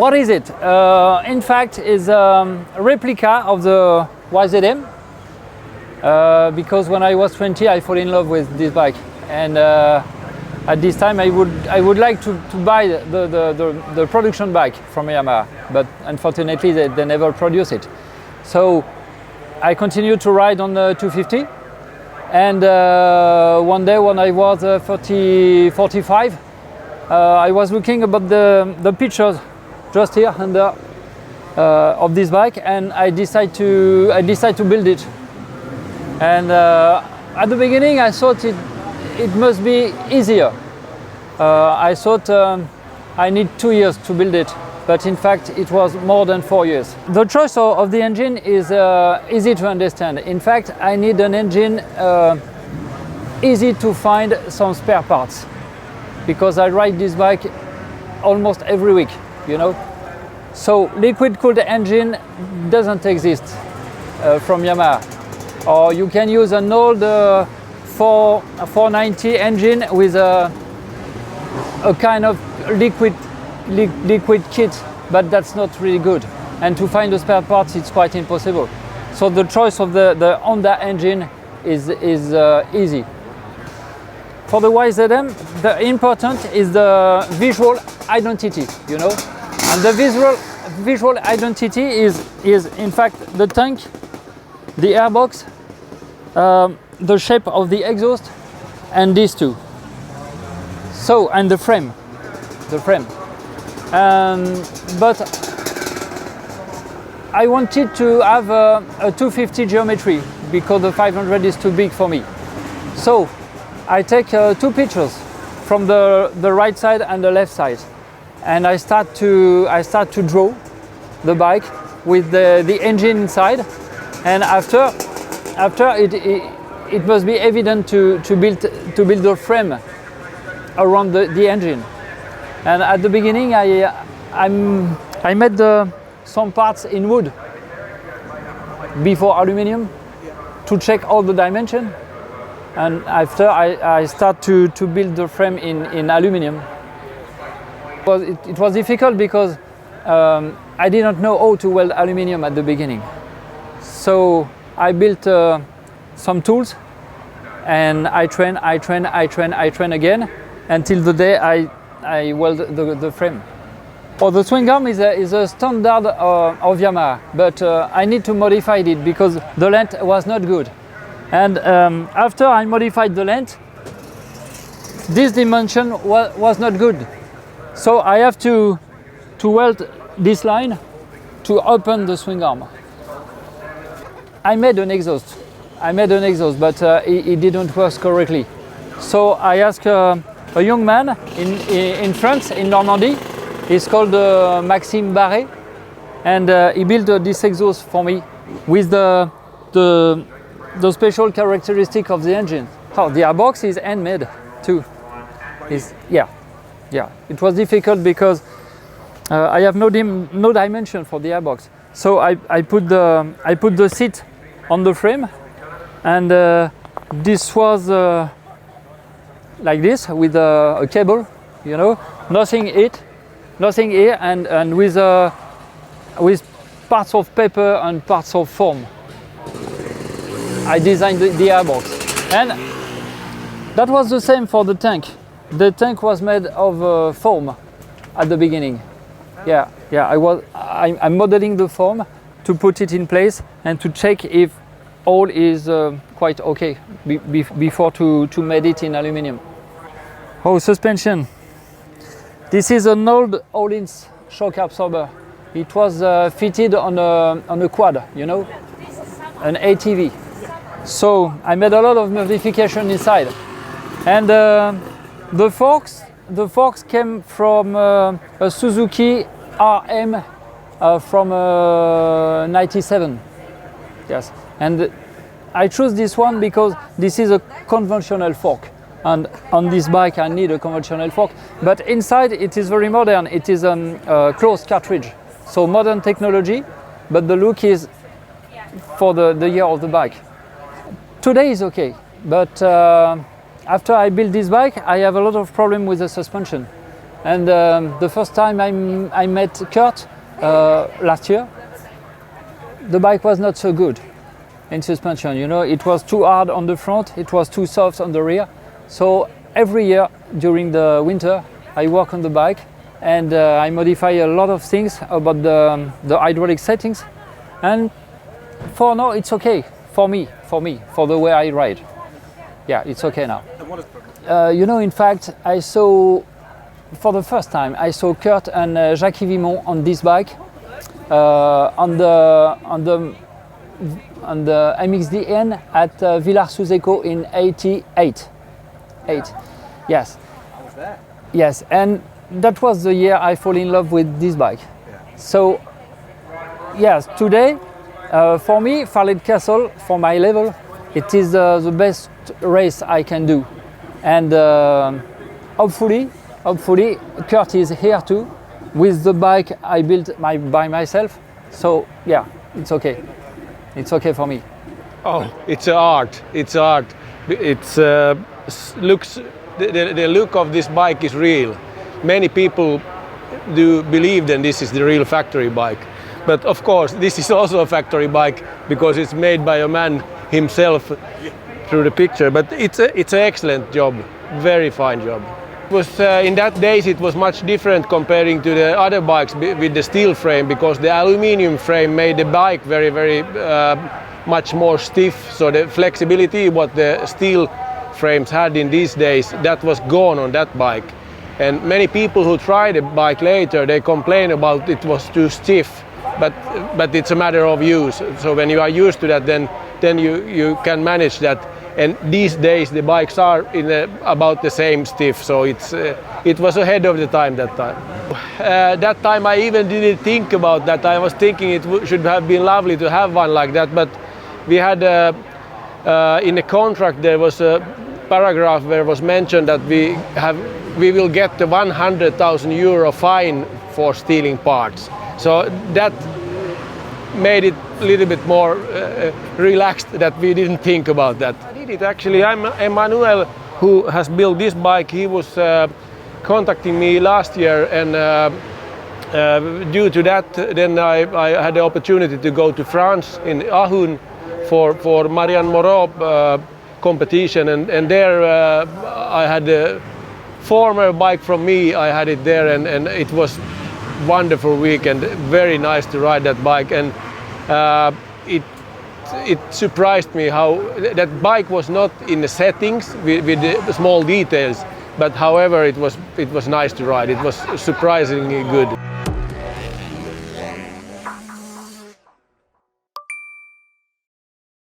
What is it? In fact, it's a replica of the YZM. Because when I was 20, I fell in love with this bike, and at this time I would like to buy the production bike from Yamaha, but unfortunately they never produce it. So I continued to ride on the 250, and one day when I was 45, I was looking about the pictures just here under of this bike, and I decided to build it. And at the beginning I thought it must be easier. I thought I need 2 years to build it, but in fact it was more than 4 years. The choice of the engine is easy to understand. In fact, I need an engine easy to find some spare parts, because I ride this bike almost every week, you know. So liquid cooled engine doesn't exist from Yamaha. Or you can use an old 490 engine with a kind of liquid kit, but that's not really good. And to find the spare parts, it's quite impossible. So the choice of the Honda engine is easy. For the YZM, the important is the visual identity, you know. And the visual identity is in fact the tank, the airbox, the shape of the exhaust, and these two. So, and the frame. But I wanted to have a 250 geometry because the 500 is too big for me. So I take 2 pictures from the right side and the left side, and I start to draw the bike with the engine inside, and after it must be evident to build the frame around the engine. And at the beginning I made some parts in wood before aluminium to check all the dimension, and after I start to build the frame in aluminium. It was difficult because I did not know how to weld aluminium at the beginning. So I built some tools, and I train again until the day I weld the frame. Oh, the swing arm is a standard of Yamaha, but I need to modify it because the length was not good. And after I modified the length, this dimension was not good. So I have to weld this line to open the swing arm. I made an exhaust, but it didn't work correctly. So I asked a young man in France, in Normandy. He's called Maxime Barret, and he built this exhaust for me with the special characteristic of the engine. Oh, the airbox is handmade too. Yeah. It was difficult because I have no dimension for the airbox. So I put the seat on the frame, and this was like this with a cable, you know, nothing here, and with parts of paper and parts of foam. I designed the airbox, and that was the same for the tank. The tank was made of foam at the beginning. I'm modeling the foam to put it in place and to check if all is quite okay before to made it in aluminium. Oh, suspension. This is an old Öhlins shock absorber. It was fitted on a quad, you know, an ATV. So I made a lot of modification inside, and the forks came from a Suzuki RM from 97. Yes, and I chose this one because this is a conventional fork, and on this bike I need a conventional fork. But inside it is very modern. It is a closed cartridge, so modern technology, but the look is for the year of the bike. Today is okay, but after I built this bike, I have a lot of problem with the suspension, And the first time I met Kurt last year, the bike was not so good in suspension. You know, it was too hard on the front, it was too soft on the rear. So every year during the winter, I work on the bike and I modify a lot of things about the hydraulic settings. And for now, it's okay for me, for the way I ride. Yeah, it's okay now. You know, in fact, I saw, for the first time, I saw Kurt and Jacques Vimon on this bike on the MXDN at Villars-sous-Écot in '88. Yes. I was there. Yes, and that was the year I fall in love with this bike. Yeah. So, yes, today, for me, Farleigh Castle, for my level, it is the best race I can do. And hopefully, Kurt is here too, with the bike I built by myself. So, yeah, it's okay. It's okay for me. Oh, it's art. It's art. It's looks. The look of this bike is real. Many people do believe that this is the real factory bike, but of course this is also a factory bike because it's made by a man himself through the picture. But it's an excellent job, very fine job. It was in that days it was much different comparing to the other bikes with the steel frame, because the aluminium frame made the bike very much more stiff. So the flexibility what the steel frames had in these days, that was gone on that bike. And many people who try the bike later, they complain about it was too stiff, but it's a matter of use. So when you are used to that, then you can manage that. And these days the bikes are in about the same stiff, so it was ahead of the time that time. That time I even didn't think about that. I was thinking it should have been lovely to have one like that, but we had in the contract there was a paragraph where it was mentioned that we will get the 100,000 euro fine for stealing parts. So that made it a little bit more relaxed, that we didn't think about that. Actually, I'm Emmanuel, who has built this bike. He was contacting me last year, and due to that, then I had the opportunity to go to France in Ahun for Marianne Moreau competition, and there I had a former bike from me. I had it there, and it was wonderful weekend. Very nice to ride that bike, and it surprised me how that bike was not in the settings with the small details, but however it was nice to ride. It was surprisingly good.